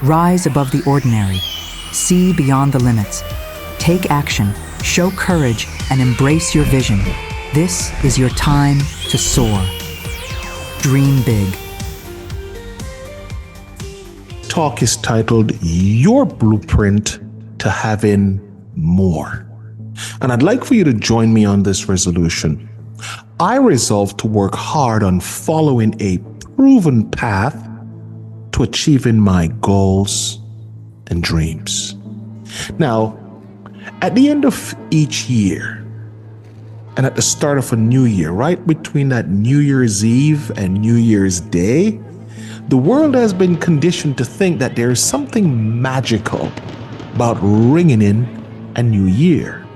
Rise above the ordinary. See beyond the limits. Take action, show courage, and embrace your vision. This is your time to soar. Dream big. Talk is titled Your Blueprint to Having More. And I'd like for you to join me on this resolution. I resolve to work hard on following a proven path to achieving my goals and dreams. Now, at the end of each year and at the start of a new year, right between that New Year's Eve and New Year's Day, the world has been conditioned to think that there is something magical about ringing in a new year.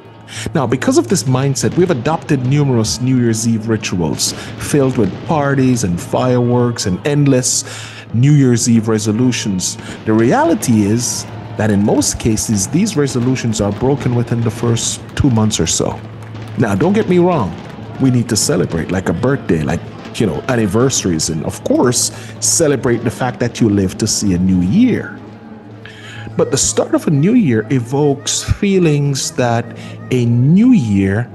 Now, because of this mindset, we've adopted numerous New Year's Eve rituals filled with parties and fireworks and endless New Year's Eve resolutions. The reality is that in most cases, these resolutions are broken within the first 2 months or so. Now, don't get me wrong. We need to celebrate like a birthday, like, anniversaries, and of course, celebrate the fact that you live to see a new year. But the start of a new year evokes feelings that a new year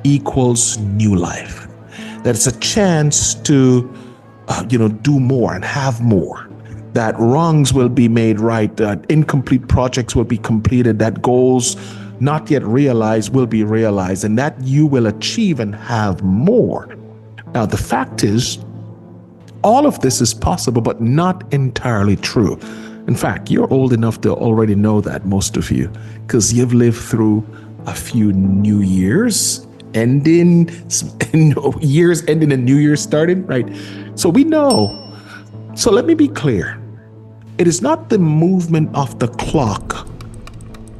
equals new life. That it's a chance to, do more and have more. That wrongs will be made right, that incomplete projects will be completed, that goals not yet realized will be realized, and that you will achieve and have more. Now, the fact is, all of this is possible, but not entirely true. In fact, you're old enough to already know that, most of you, because you've lived through a few New Years ending, years ending and New Year starting, right? So we know. So let me be clear. It is not the movement of the clock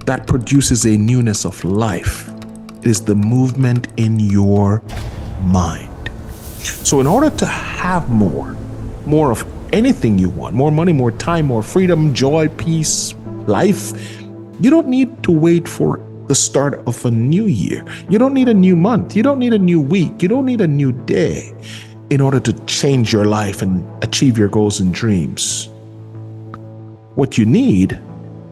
that produces a newness of life. It is the movement in your mind. So in order to have more of anything you want, more money, more time, more freedom, joy, peace, life, you don't need to wait for the start of a new year. You don't need a new month. You don't need a new week. You don't need a new day in order to change your life and achieve your goals and dreams. What you need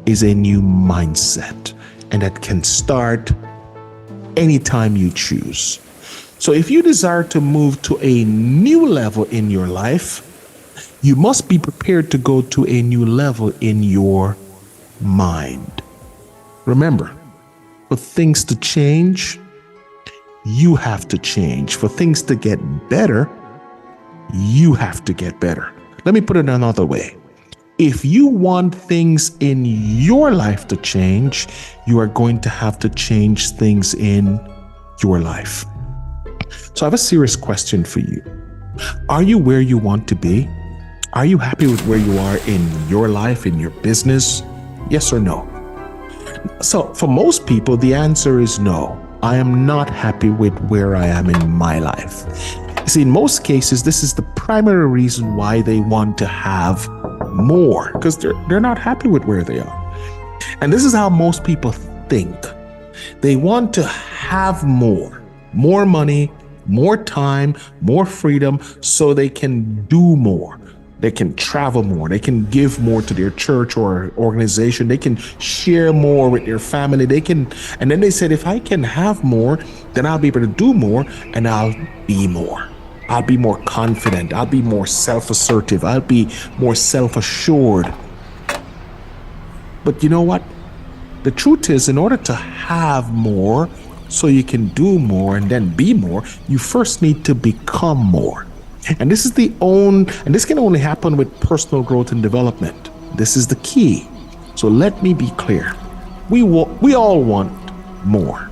is a new mindset, and that can start anytime you choose. So if you desire to move to a new level in your life, you must be prepared to go to a new level in your mind. Remember, for things to change, you have to change. For things to get better, you have to get better. Let me put it another way. If you want things in your life to change, you are going to have to change things in your life. So I have a serious question for you. Are you where you want to be? Are you happy with where you are in your life, in your business? Yes or no? So for most people, the answer is no. I am not happy with where I am in my life. You see, in most cases, this is the primary reason why they want to have more, because they're not happy with where they are. And this is how most people think. They want to have more money, more time, more freedom, so they can do more. They can travel more. They can give more to their church or organization. They can share more with their family. And then they said, if I can have more, then I'll be able to do more, and I'll be more. I'll be more confident. I'll be more self-assertive. I'll be more self-assured. But you know what? The truth is, in order to have more, so you can do more and then be more, you first need to become more. And this can only happen with personal growth and development. This is the key. So let me be clear. We all want more,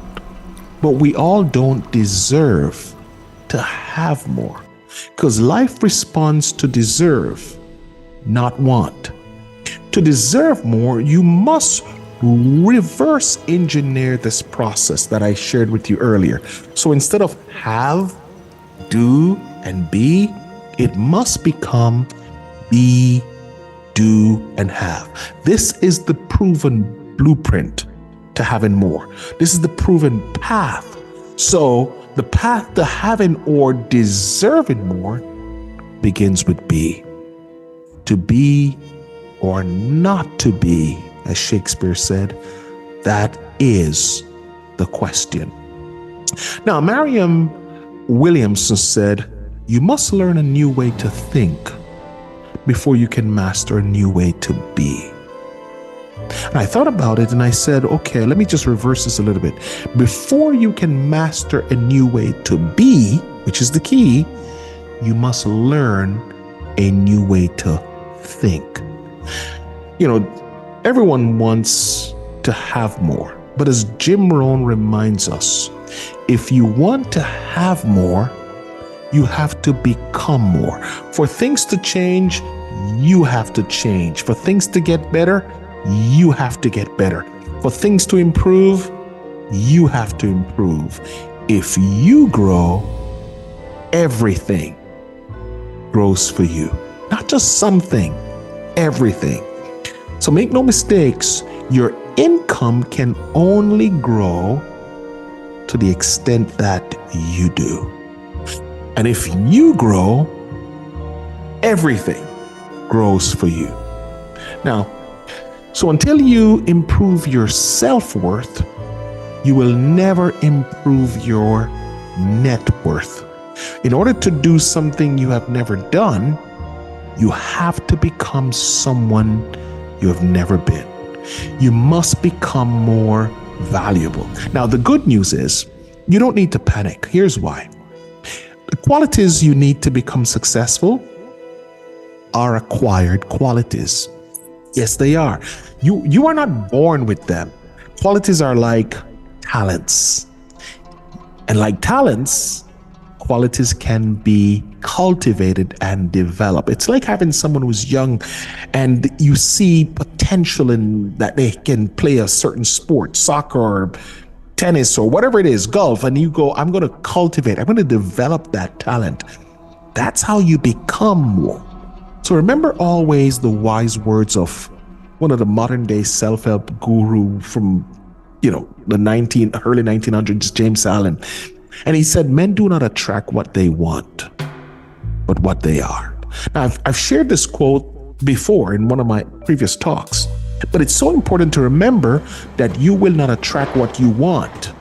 but we all don't deserve to have more, because life responds to deserve, not want. To deserve more, you must reverse engineer this process that I shared with you earlier. So instead of have, do, and be, it must become be, do, and have. This is the proven blueprint to having more. This is the proven path. So the path to having or deserving more begins with be. To be or not to be, as Shakespeare said? That is the question. Now, Mariam Williamson said, you must learn a new way to think before you can master a new way to be. And I thought about it and I said, okay, let me just reverse this a little bit. Before you can master a new way to be, which is the key, you must learn a new way to think. You know, everyone wants to have more, but as Jim Rohn reminds us, if you want to have more, you have to become more. For things to change, you have to change. For things to get better, you have to get better. For things to improve, you have to improve. If you grow, everything grows for you. Not just something, everything. So make no mistakes, your income can only grow to the extent that you do. And if you grow, everything grows for you. Now, so until you improve your self-worth, you will never improve your net worth. In order to do something you have never done, you have to become someone you have never been. You must become more valuable. Now, the good news is you don't need to panic. Here's why. The qualities you need to become successful are acquired qualities. Yes, they are. You are not born with them. Qualities are like talents. And like talents, qualities can be cultivated and developed. It's like having someone who's young and you see potential in that they can play a certain sport, soccer or tennis or whatever it is, golf, and you go, I'm going to cultivate, I'm going to develop that talent. That's how you become more. So remember always the wise words of one of the modern day self-help guru from, the early 1900s, James Allen. And he said, men do not attract what they want, but what they are. Now, I've shared this quote before in one of my previous talks, but it's so important to remember that you will not attract what you want,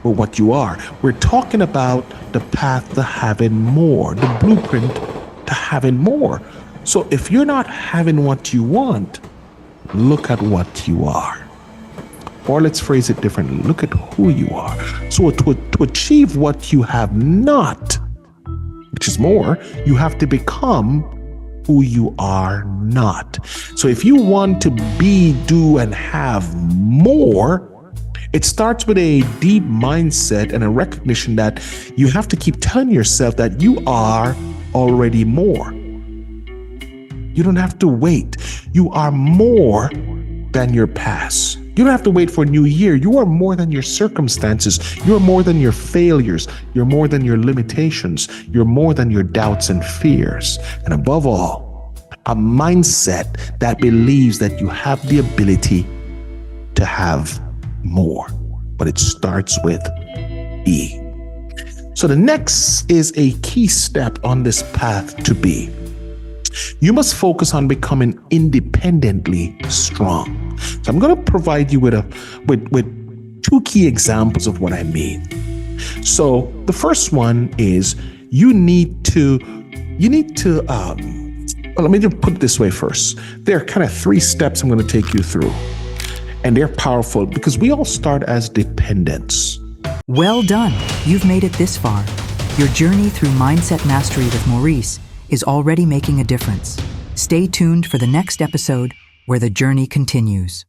but what you are. We're talking about the path to having more, the blueprint to having more. So if you're not having what you want, look at what you are. Or let's phrase it differently. Look at who you are. So to achieve what you have not, which is more, you have to become who you are not. So if you want to be, do, and have more, it starts with a deep mindset and a recognition that you have to keep telling yourself that you are already more. You don't have to wait. You are more than your past. You don't have to wait for a new year. You are more than your circumstances. You're more than your failures. You're more than your limitations. You're more than your doubts and fears. And above all, a mindset that believes that you have the ability to have more. But it starts with E. So the next is a key step on this path to be. You must focus on becoming independently strong. So I'm going to provide you with two key examples of what I mean. So the first one is you need to let me just put it this way first. There are kind of 3 steps I'm going to take you through, and they're powerful because we all start as dependents. Well done. You've made it this far. Your journey through mindset mastery with Maurice is already making a difference. Stay tuned for the next episode where the journey continues.